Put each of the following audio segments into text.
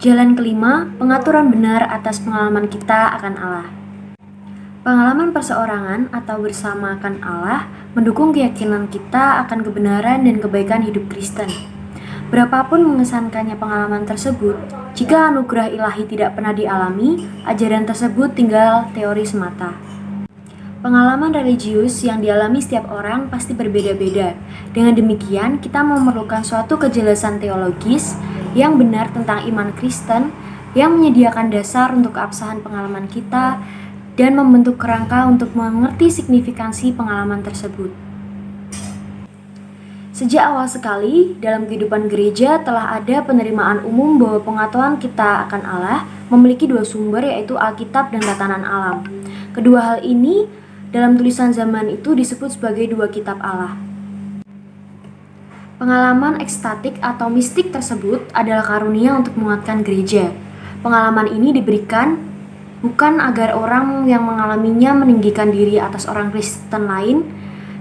Jalan kelima, pengaturan benar atas pengalaman kita akan Allah. Pengalaman perseorangan atau bersama akan Allah mendukung keyakinan kita akan kebenaran dan kebaikan hidup Kristen. Berapapun mengesankannya pengalaman tersebut, jika anugerah ilahi tidak pernah dialami, ajaran tersebut tinggal teori semata. Pengalaman religius yang dialami setiap orang pasti berbeda-beda. Dengan demikian, kita memerlukan suatu kejelasan teologis yang benar tentang iman Kristen yang menyediakan dasar untuk keabsahan pengalaman kita dan membentuk kerangka untuk mengerti signifikansi pengalaman tersebut. Sejak awal sekali, dalam kehidupan gereja telah ada penerimaan umum bahwa pengetahuan kita akan Allah memiliki dua sumber, yaitu Alkitab dan tatanan alam. Kedua hal ini dalam tulisan zaman itu disebut sebagai dua kitab Allah. Pengalaman ekstatik atau mistik tersebut adalah karunia untuk menguatkan gereja. Pengalaman ini diberikan bukan agar orang yang mengalaminya meninggikan diri atas orang Kristen lain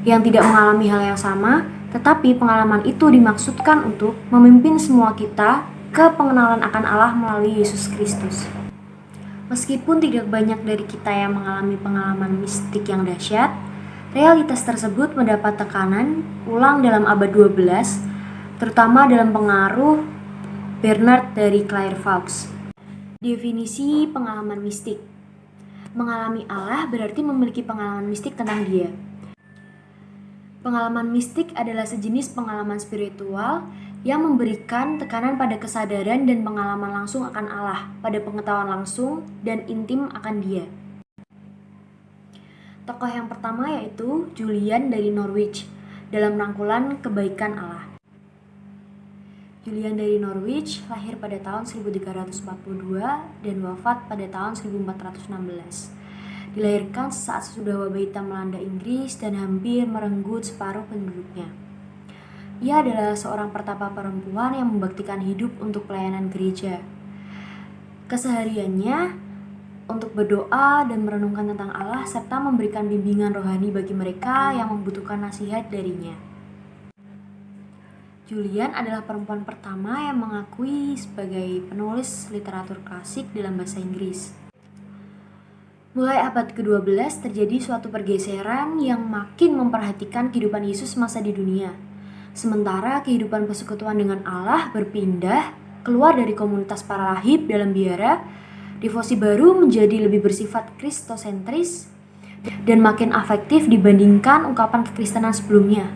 yang tidak mengalami hal yang sama, tetapi pengalaman itu dimaksudkan untuk memimpin semua kita ke pengenalan akan Allah melalui Yesus Kristus. Meskipun tidak banyak dari kita yang mengalami pengalaman mistik yang dahsyat, realitas tersebut mendapat tekanan ulang dalam abad 12, terutama dalam pengaruh Bernard dari Clairvaux. Definisi pengalaman mistik. Mengalami Allah berarti memiliki pengalaman mistik tentang Dia. Pengalaman mistik adalah sejenis pengalaman spiritual yang memberikan tekanan pada kesadaran dan pengalaman langsung akan Allah, pada pengetahuan langsung dan intim akan Dia. Tokoh yang pertama yaitu Julian dari Norwich dalam rangkulan Kebaikan Allah. Julian dari Norwich lahir pada tahun 1342 dan wafat pada tahun 1416. Dilahirkan sesaat sesudah wabah hitam melanda Inggris dan hampir merenggut separuh penduduknya. Ia adalah seorang pertapa perempuan yang membaktikan hidup untuk pelayanan gereja. Kesehariannya untuk berdoa dan merenungkan tentang Allah serta memberikan bimbingan rohani bagi mereka yang membutuhkan nasihat darinya. Julian adalah perempuan pertama yang mengakui sebagai penulis literatur klasik dalam bahasa Inggris. Mulai abad ke-12 terjadi suatu pergeseran yang makin memperhatikan kehidupan Yesus masa di dunia. Sementara kehidupan persekutuan dengan Allah berpindah keluar dari komunitas para rahib dalam biara, devosi baru menjadi lebih bersifat kristosentris dan makin afektif dibandingkan ungkapan kekristenan sebelumnya.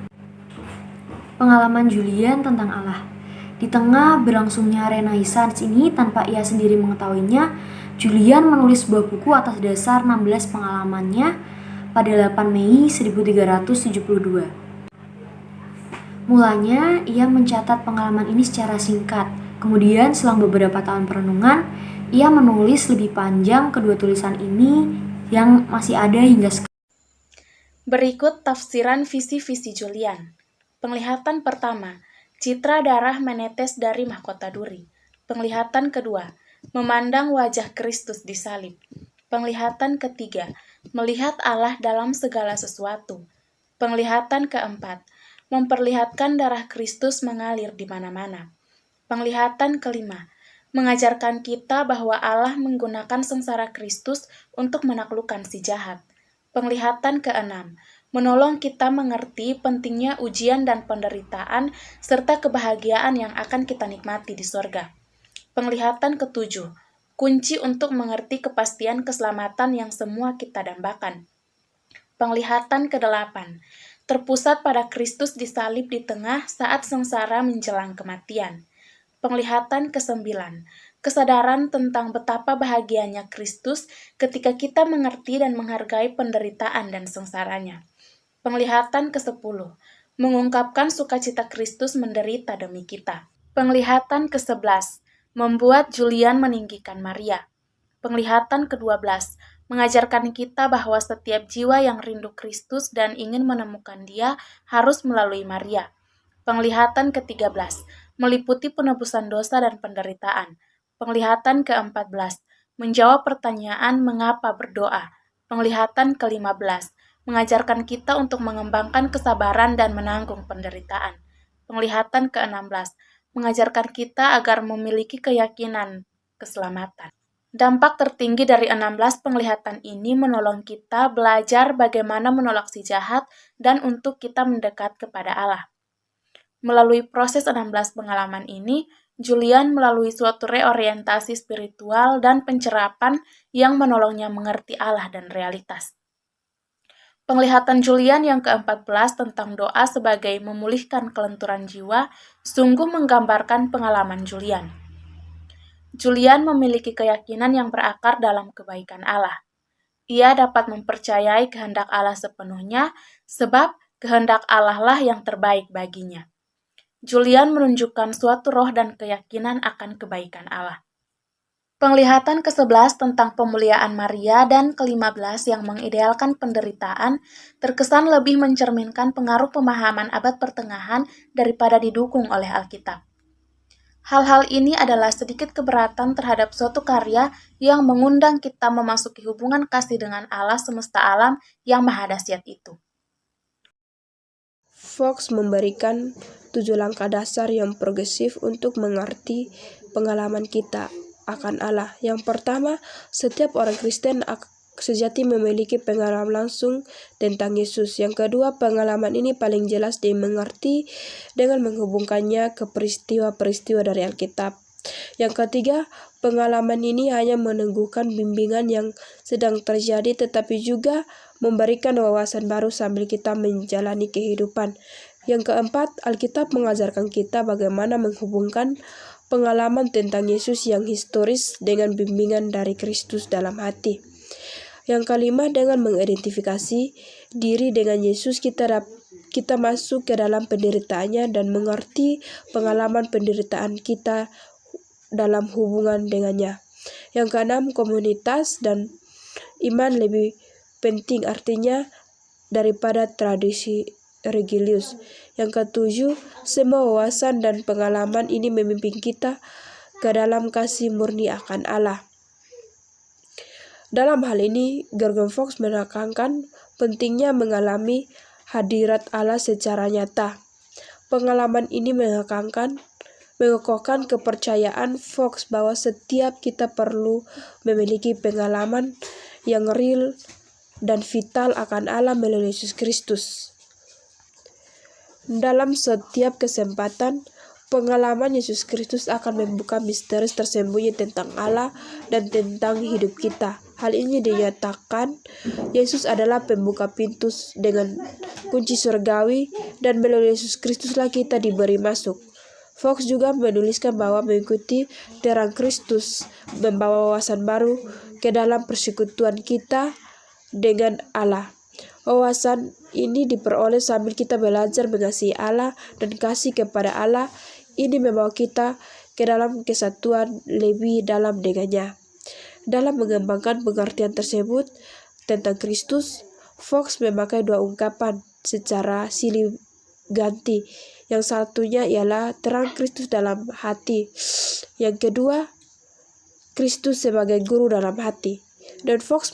Pengalaman Julian tentang Allah. Di tengah berlangsungnya Renaissance ini tanpa ia sendiri mengetahuinya, Julian menulis sebuah buku atas dasar 16 pengalamannya pada 8 Mei 1372. Mulanya, ia mencatat pengalaman ini secara singkat. Kemudian, selang beberapa tahun perenungan, ia menulis lebih panjang kedua tulisan ini yang masih ada hingga sekarang. Berikut tafsiran visi-visi Julian. Penglihatan pertama, citra darah menetes dari mahkota duri. Penglihatan kedua, memandang wajah Kristus di salib. Penglihatan ketiga, melihat Allah dalam segala sesuatu. Penglihatan keempat, memperlihatkan darah Kristus mengalir di mana-mana. Penglihatan kelima, mengajarkan kita bahwa Allah menggunakan sengsara Kristus untuk menaklukkan si jahat. Penglihatan keenam, menolong kita mengerti pentingnya ujian dan penderitaan serta kebahagiaan yang akan kita nikmati di sorga. Penglihatan ketujuh, kunci untuk mengerti kepastian keselamatan yang semua kita dambakan. Penglihatan kedelapan, terpusat pada Kristus disalib di tengah saat sengsara menjelang kematian. Penglihatan kesembilan, kesadaran tentang betapa bahagianya Kristus ketika kita mengerti dan menghargai penderitaan dan sengsaranya. Penglihatan ke-10, mengungkapkan sukacita Kristus menderita demi kita. Penglihatan ke-11, membuat Julian meninggikan Maria. Penglihatan ke-12, mengajarkan kita bahwa setiap jiwa yang rindu Kristus dan ingin menemukan Dia harus melalui Maria. Penglihatan ke-13, meliputi penebusan dosa dan penderitaan. Penglihatan ke-14, menjawab pertanyaan mengapa berdoa. Penglihatan ke-15, mengajarkan kita untuk mengembangkan kesabaran dan menanggung penderitaan. Penglihatan ke-16, mengajarkan kita agar memiliki keyakinan keselamatan. Dampak tertinggi dari 16 penglihatan ini menolong kita belajar bagaimana menolak si jahat dan untuk kita mendekat kepada Allah. Melalui proses 16 pengalaman ini, Julian melalui suatu reorientasi spiritual dan pencerapan yang menolongnya mengerti Allah dan realitas. Penglihatan Julian yang ke-14 tentang doa sebagai memulihkan kelenturan jiwa sungguh menggambarkan pengalaman Julian. Julian memiliki keyakinan yang berakar dalam kebaikan Allah. Ia dapat mempercayai kehendak Allah sepenuhnya, sebab kehendak Allah lah yang terbaik baginya. Julian menunjukkan suatu roh dan keyakinan akan kebaikan Allah. Penglihatan ke-11 tentang pemuliaan Maria dan ke-15 yang mengidealkan penderitaan terkesan lebih mencerminkan pengaruh pemahaman abad pertengahan daripada didukung oleh Alkitab. Hal-hal ini adalah sedikit keberatan terhadap suatu karya yang mengundang kita memasuki hubungan kasih dengan Allah semesta alam yang maha dahsyat itu. Fox memberikan 7 langkah dasar yang progresif untuk mengerti pengalaman kita akan Allah. Yang pertama, setiap orang Kristen sejati memiliki pengalaman langsung tentang Yesus. Yang kedua, pengalaman ini paling jelas dimengerti dengan menghubungkannya ke peristiwa-peristiwa dari Alkitab. Yang ketiga, pengalaman ini hanya meneguhkan bimbingan yang sedang terjadi, tetapi juga memberikan wawasan baru sambil kita menjalani kehidupan. Yang keempat, Alkitab mengajarkan kita bagaimana menghubungkan pengalaman tentang Yesus yang historis dengan bimbingan dari Kristus dalam hati. Yang kelima, dengan mengidentifikasi diri dengan Yesus, kita masuk ke dalam penderitaannya dan mengerti pengalaman penderitaan kita dalam hubungan dengannya. Yang keenam, komunitas dan iman lebih penting artinya daripada tradisi religius. Yang ketujuh, semua wawasan dan pengalaman ini memimpin kita ke dalam kasih murni akan Allah. Dalam hal ini, Jurgen Fox menekankan pentingnya mengalami hadirat Allah secara nyata. Pengalaman ini mengokohkan kepercayaan Fox bahwa setiap kita perlu memiliki pengalaman yang real dan vital akan Allah melalui Yesus Kristus. Dalam setiap kesempatan, pengalaman Yesus Kristus akan membuka misteri tersembunyi tentang Allah dan tentang hidup kita. Hal ini dinyatakan Yesus adalah pembuka pintu dengan kunci surgawi, dan melalui Yesus Kristuslah kita diberi masuk. Fox juga menuliskan bahwa mengikuti terang Kristus membawa wawasan baru ke dalam persekutuan kita dengan Allah. Wawasan ini diperoleh sambil kita belajar mengasihi Allah dan kasih kepada Allah. Ini membawa kita ke dalam kesatuan lebih dalam dengannya. Dalam mengembangkan pengertian tersebut tentang Kristus, Fox memakai 2 ungkapan secara silih ganti. Yang satunya ialah terang Kristus dalam hati. Yang kedua, Kristus sebagai guru dalam hati. Dan Fox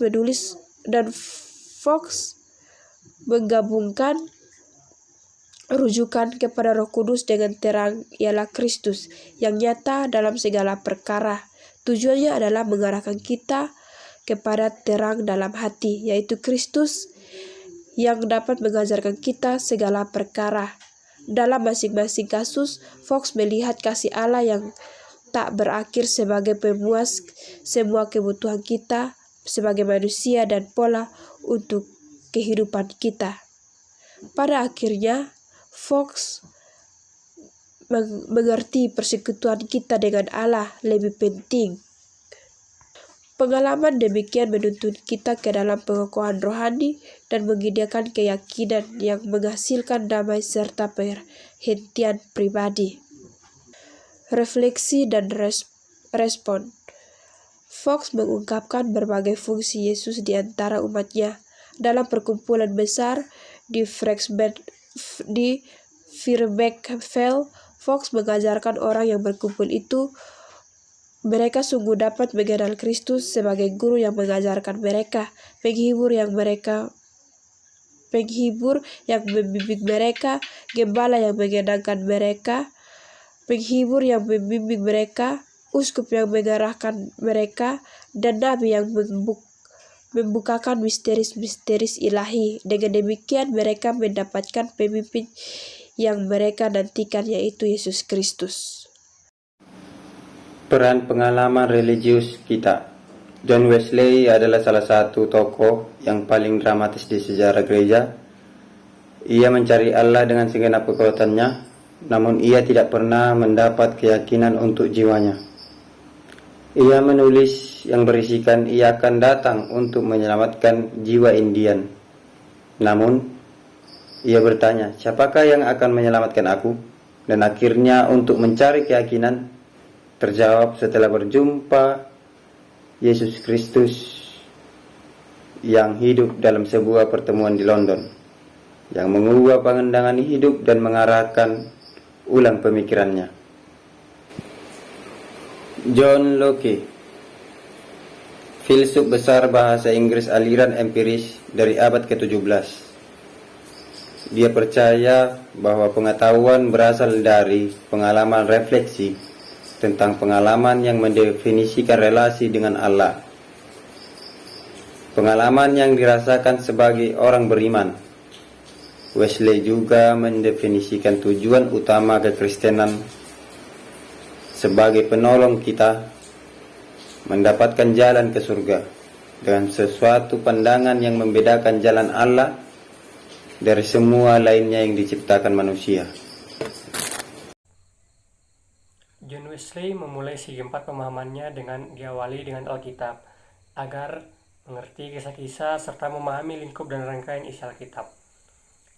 menggabungkan rujukan kepada Roh Kudus dengan terang ialah Kristus yang nyata dalam segala perkara. Tujuannya adalah mengarahkan kita kepada terang dalam hati, yaitu Kristus yang dapat mengajarkan kita segala perkara. Dalam masing-masing kasus, Fox melihat kasih Allah yang tak berakhir sebagai pemuas semua kebutuhan kita sebagai manusia dan pola untuk kehidupan kita. Pada akhirnya, Fox mengerti persekutuan kita dengan Allah lebih penting. Pengalaman demikian menuntun kita ke dalam pengokohan rohani dan menyediakan keyakinan yang menghasilkan damai serta perhentian pribadi. Refleksi dan respon. Fox mengungkapkan berbagai fungsi Yesus di antara umatnya. Dalam perkumpulan besar di Firbeekveld, Fox mengajarkan orang yang berkumpul itu mereka sungguh dapat mengenal Kristus sebagai guru yang mengajarkan mereka, penghibur yang membimbing mereka, gembala yang mengenangkan mereka, penghibur yang membimbing mereka, uskup yang mengarahkan mereka, dan nabi yang membukakan misteri-misteri ilahi. Dengan demikian mereka mendapatkan pemimpin yang mereka nantikan, yaitu Yesus Kristus. Peran pengalaman religius kita. John Wesley adalah salah satu tokoh yang paling dramatis di sejarah gereja. Ia mencari Allah dengan segenap kekuatannya, namun ia tidak pernah mendapat keyakinan untuk jiwanya. Ia menulis yang berisikan ia akan datang untuk menyelamatkan jiwa Indian. Namun, ia bertanya, siapakah yang akan menyelamatkan aku? Dan akhirnya untuk mencari keyakinan, terjawab setelah berjumpa Yesus Kristus yang hidup dalam sebuah pertemuan di London, yang mengubah pandangan hidup dan mengarahkan ulang pemikirannya. John Locke, filsuf besar bahasa Inggris aliran empiris dari abad ke-17. Dia percaya bahwa pengetahuan berasal dari pengalaman refleksi tentang pengalaman yang mendefinisikan relasi dengan Allah. Pengalaman yang dirasakan sebagai orang beriman. Wesley juga mendefinisikan tujuan utama kekristenan sebagai penolong kita mendapatkan jalan ke surga dengan sesuatu pandangan yang membedakan jalan Allah dari semua lainnya yang diciptakan manusia. John Wesley memulai segi empat pemahamannya dengan diawali dengan Alkitab agar mengerti kisah-kisah serta memahami lingkup dan rangkaian isi Alkitab.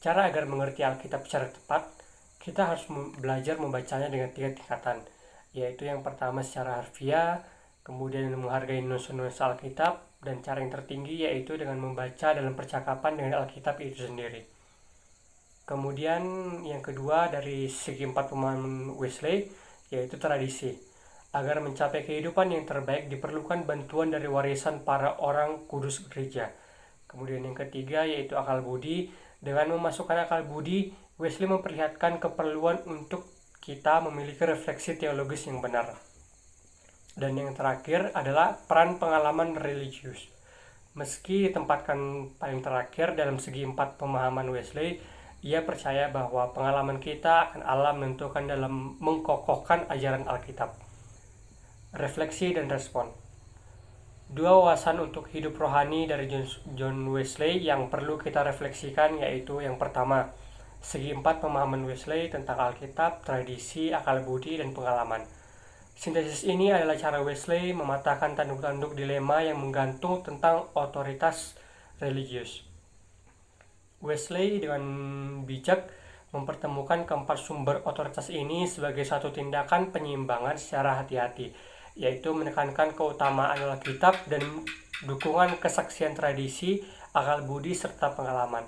Cara agar mengerti Alkitab secara tepat, kita harus belajar membacanya dengan 3 tingkatan, yaitu yang pertama secara harfiah, kemudian menghargai nuansa Alkitab, dan cara yang tertinggi yaitu dengan membaca dalam percakapan dengan Alkitab itu sendiri. Kemudian yang kedua dari segi empat pemahaman Wesley, yaitu tradisi. Agar mencapai kehidupan yang terbaik diperlukan bantuan dari warisan para orang kudus gereja. Kemudian yang ketiga yaitu akal budi. Dengan memasukkan akal budi, Wesley memperlihatkan keperluan untuk kita memiliki refleksi teologis yang benar. Dan yang terakhir adalah peran pengalaman religius. Meski ditempatkan paling terakhir dalam segi empat pemahaman Wesley, ia percaya bahwa pengalaman kita akan Allah menentukan dalam mengkokohkan ajaran Alkitab. Refleksi dan respon. 2 wawasan untuk hidup rohani dari John Wesley yang perlu kita refleksikan, yaitu yang pertama, segi empat pemahaman Wesley tentang Alkitab, tradisi, akal budi, dan pengalaman. Sintesis ini adalah cara Wesley mematahkan tanduk-tanduk dilema yang menggantung tentang otoritas religius. Wesley dengan bijak mempertemukan keempat sumber otoritas ini sebagai satu tindakan penyeimbangan secara hati-hati, yaitu menekankan keutamaan Alkitab dan dukungan kesaksian tradisi, akal budi, serta pengalaman.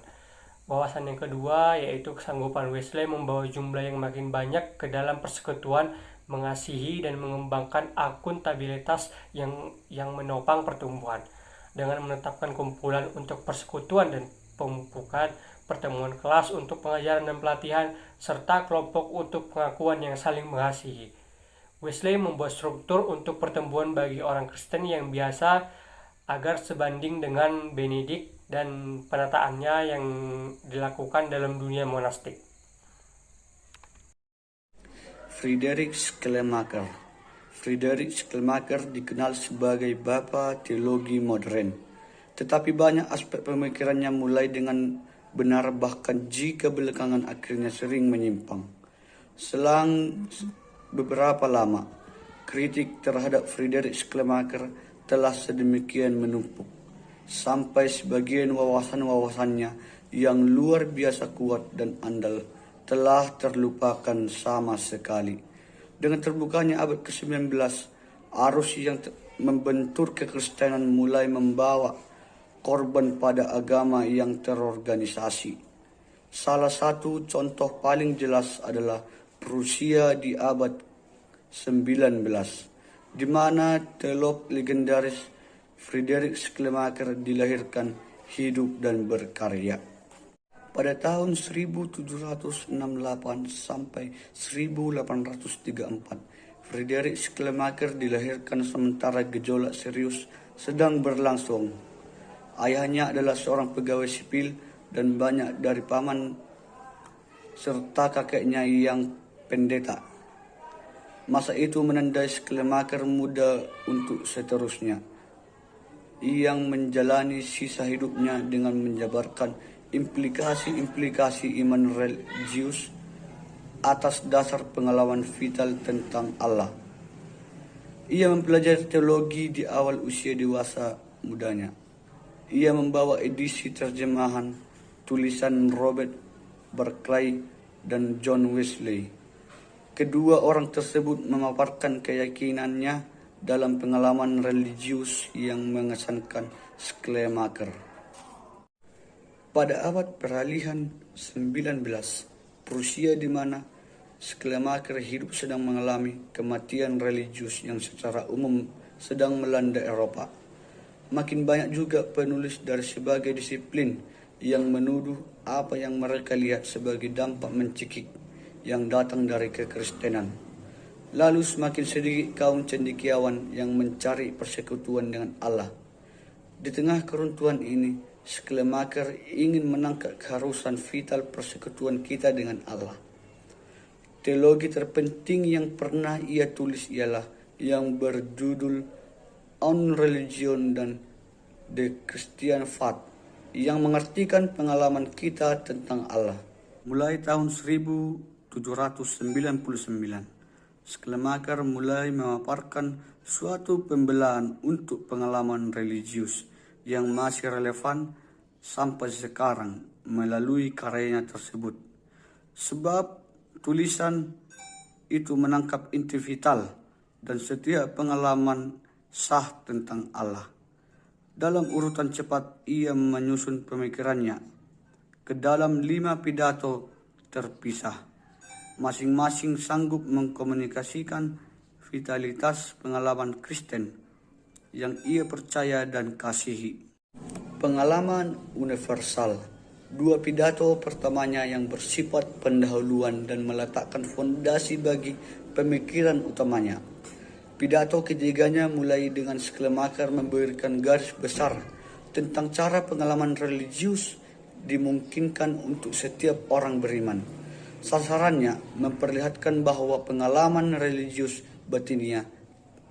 Wawasan yang kedua yaitu kesanggupan Wesley membawa jumlah yang makin banyak ke dalam persekutuan, mengasihi dan mengembangkan akuntabilitas yang menopang pertumbuhan, dengan menetapkan kumpulan untuk persekutuan dan pemupukan, pertemuan kelas untuk pengajaran dan pelatihan, serta kelompok untuk pengakuan yang saling mengasihi. Wesley membuat struktur untuk pertemuan bagi orang Kristen yang biasa agar sebanding dengan Benedict dan penataannya yang dilakukan dalam dunia monastik. Friedrich Schleiermacher. Friedrich Schleiermacher dikenal sebagai bapa teologi modern, tetapi banyak aspek pemikirannya mulai dengan benar bahkan jika belakangan akhirnya sering menyimpang. Selang beberapa lama, kritik terhadap Friedrich Schleiermacher telah sedemikian menumpuk, sampai sebagian wawasan-wawasannya yang luar biasa kuat dan andal telah terlupakan sama sekali. Dengan terbukanya abad ke-19, arus yang membentur kekristenan mulai membawa korban pada agama yang terorganisasi. Salah satu contoh paling jelas adalah Prusia di abad 19, di mana teolog legendaris Friedrich Schleiermacher dilahirkan, hidup dan berkarya. Pada tahun 1768 sampai 1834, Friedrich Schleiermacher dilahirkan sementara gejolak serius sedang berlangsung. Ayahnya adalah seorang pegawai sipil dan banyak dari paman serta kakeknya yang pendeta. Masa itu menandai Schleiermacher muda untuk seterusnya yang menjalani sisa hidupnya dengan menjabarkan implikasi-implikasi iman religius atas dasar pengalaman vital tentang Allah. Ia mempelajari teologi di awal usia dewasa mudanya. Ia membawa edisi terjemahan tulisan Robert Barclay dan John Wesley. Kedua orang tersebut memaparkan keyakinannya dalam pengalaman religius yang mengesankan Schleiermacher. Pada abad peralihan 19, Prusia di mana Schleiermacher hidup sedang mengalami kematian religius yang secara umum sedang melanda Eropa. Makin banyak juga penulis dari sebagai disiplin yang menuduh apa yang mereka lihat sebagai dampak mencekik yang datang dari kekristenan. Lalu semakin sedikit kaum cendekiawan yang mencari persekutuan dengan Allah. Di tengah keruntuhan ini, Schleiermacher ingin menangkap keharusan vital persekutuan kita dengan Allah. Teologi terpenting yang pernah ia tulis ialah yang berjudul On Religion dan The Christian Faith, yang mengartikan pengalaman kita tentang Allah. Mulai tahun 1799, Schleiermacher mulai memaparkan suatu pembelaan untuk pengalaman religius yang masih relevan sampai sekarang melalui karyanya tersebut. Sebab tulisan itu menangkap inti vital dan setiap pengalaman sah tentang Allah. Dalam urutan cepat ia menyusun pemikirannya ke dalam 5 pidato terpisah. Masing-masing sanggup mengkomunikasikan vitalitas pengalaman Kristen yang ia percaya dan kasihi. Pengalaman universal. 2 pidato pertamanya yang bersifat pendahuluan dan meletakkan fondasi bagi pemikiran utamanya. Pidato ketiganya mulai dengan Schleiermacher memberikan garis besar tentang cara pengalaman religius dimungkinkan untuk setiap orang beriman. Sasarannya memperlihatkan bahwa pengalaman religius batiniah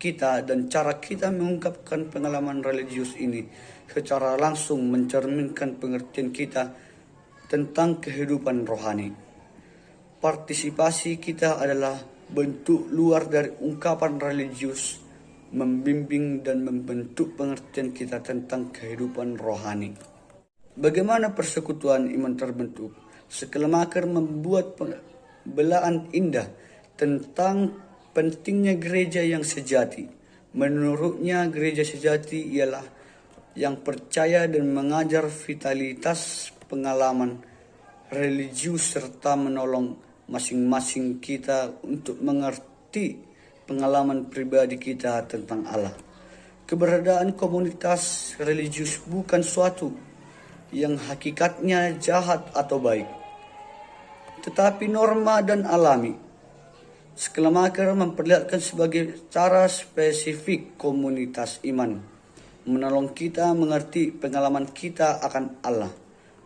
kita dan cara kita mengungkapkan pengalaman religius ini secara langsung mencerminkan pengertian kita tentang kehidupan rohani. Partisipasi kita adalah bentuk luar dari ungkapan religius, membimbing dan membentuk pengertian kita tentang kehidupan rohani. Bagaimana persekutuan iman terbentuk? Schleiermacher membuat pembelaan indah tentang pentingnya gereja yang sejati. Menurutnya gereja sejati ialah yang percaya dan mengajar vitalitas pengalaman religius serta menolong masing-masing kita untuk mengerti pengalaman pribadi kita tentang Allah. Keberadaan komunitas religius bukan suatu yang hakikatnya jahat atau baik, tetapi norma dan alami. Schleiermacher memperlihatkan sebagai cara spesifik komunitas iman menolong kita mengerti pengalaman kita akan Allah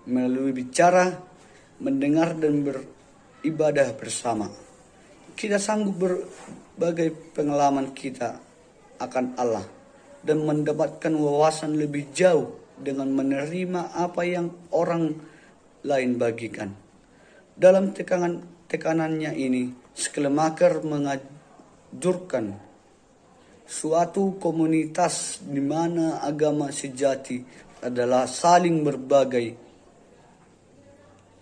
melalui bicara, mendengar dan beribadah bersama. Kita sanggup berbagai pengalaman kita akan Allah dan mendapatkan wawasan lebih jauh dengan menerima apa yang orang lain bagikan. Dalam tekanannya ini, Schleiermacher menganjurkan suatu komunitas di mana agama sejati adalah saling berbagai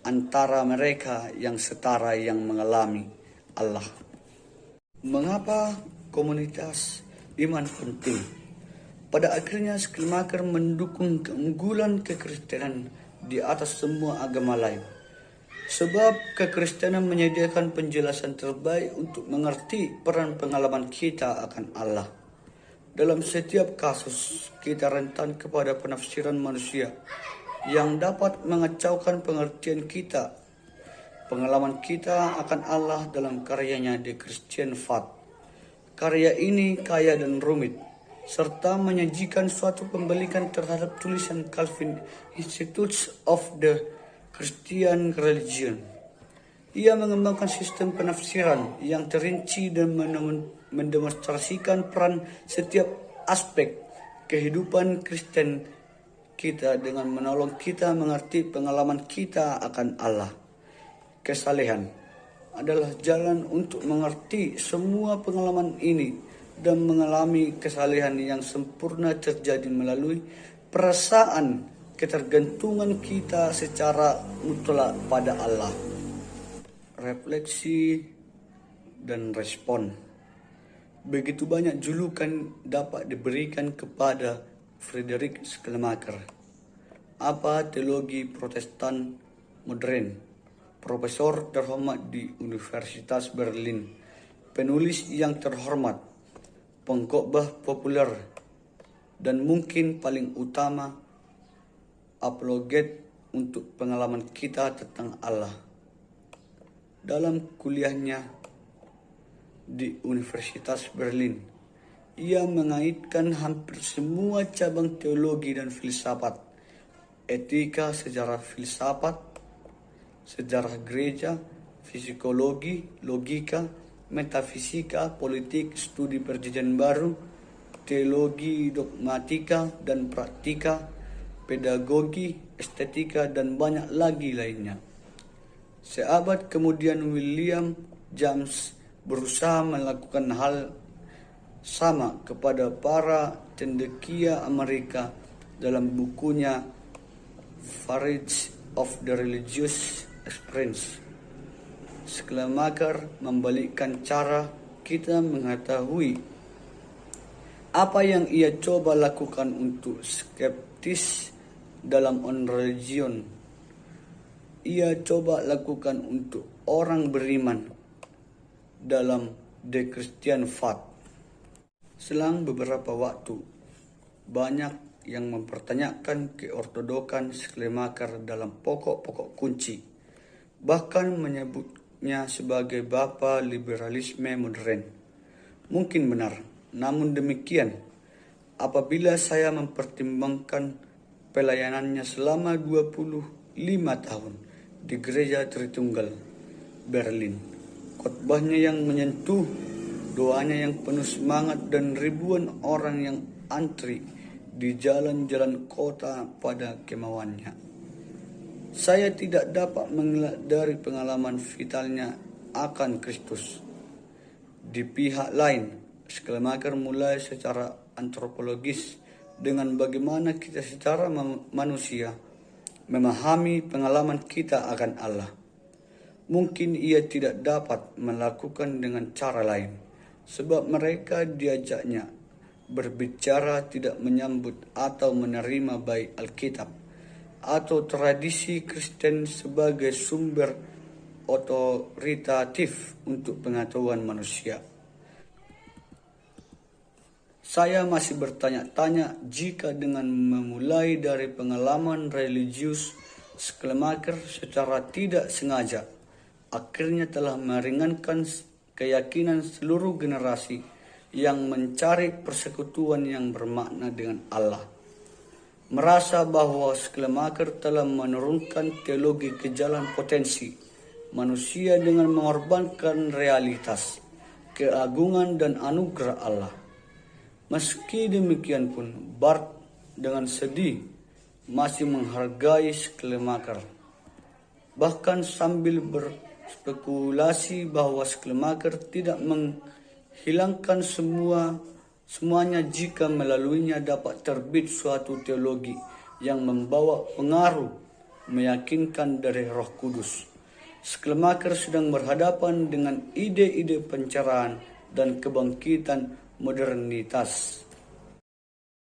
antara mereka yang setara yang mengalami Allah. Mengapa komunitas iman penting? Pada akhirnya Schleiermacher mendukung keunggulan kekristenan di atas semua agama lain. Sebab kekristenan menyediakan penjelasan terbaik untuk mengerti peran pengalaman kita akan Allah. Dalam setiap kasus, kita rentan kepada penafsiran manusia yang dapat mengacaukan pengertian kita, pengalaman kita akan Allah dalam karyanya The Christian Faith. Karya ini kaya dan rumit, serta menyajikan suatu pembalikan terhadap tulisan Calvin Institutes of the Christian Religion. Ia mengembangkan sistem penafsiran yang terinci dan mendemonstrasikan peran setiap aspek kehidupan Kristen kita dengan menolong kita mengerti pengalaman kita akan Allah. Kesalehan adalah jalan untuk mengerti semua pengalaman ini dan mengalami kesalehan yang sempurna terjadi melalui perasaan ketergantungan kita secara mutlak pada Allah. Refleksi dan respon. Begitu banyak julukan dapat diberikan kepada Friedrich Schleiermacher. Apa teologi Protestan modern? Profesor terhormat di Universitas Berlin, penulis yang terhormat, pengkhotbah populer, dan mungkin paling utama, apologet untuk pengalaman kita tentang Allah. Dalam kuliahnya di Universitas Berlin, ia mengaitkan hampir semua cabang teologi dan filsafat, etika, sejarah filsafat, sejarah gereja, psikologi, logika, metafisika, politik, studi perjanjian baru, teologi dogmatika dan praktika, pedagogi, estetika, dan banyak lagi lainnya. Seabad kemudian William James berusaha melakukan hal sama kepada para cendekia Amerika dalam bukunya Farage of the Religious Experience. Schleiermacher membalikkan cara kita mengetahui apa yang ia coba lakukan untuk skeptis dalam On Religion. Ia coba lakukan untuk orang beriman dalam The Christian Faith. Selang beberapa waktu, banyak yang mempertanyakan keortodokan Schleiermacher dalam pokok-pokok kunci, bahkan menyebutnya sebagai bapa liberalisme modern. Mungkin benar, namun demikian, apabila saya mempertimbangkan pelayanannya selama 25 tahun di Gereja Tritunggal Berlin, khotbahnya yang menyentuh, doanya yang penuh semangat, dan ribuan orang yang antri di jalan-jalan kota pada kemauannya, saya tidak dapat mengelak dari pengalaman vitalnya akan Kristus. Di pihak lain, Schleiermacher mulai secara antropologis dengan bagaimana kita secara manusia memahami pengalaman kita akan Allah. Mungkin ia tidak dapat melakukan dengan cara lain, sebab mereka diajaknya berbicara tidak menyambut atau menerima baik Alkitab atau tradisi Kristen sebagai sumber otoritatif untuk pengetahuan manusia. Saya masih bertanya-tanya jika dengan memulai dari pengalaman religius, Schleiermacher secara tidak sengaja akhirnya telah meringankan keyakinan seluruh generasi yang mencari persekutuan yang bermakna dengan Allah. Merasa bahwa Schleiermacher telah menurunkan teologi ke jalan potensi manusia dengan mengorbankan realitas, keagungan, dan anugerah Allah. Meski demikian pun, Barth dengan sedih masih menghargai Schleiermacher, bahkan sambil berspekulasi bahwa Schleiermacher tidak menghilangkan semuanya jika melaluinya dapat terbit suatu teologi yang membawa pengaruh meyakinkan dari Roh Kudus. Schleiermacher sedang berhadapan dengan ide-ide pencerahan dan kebangkitan modernitas.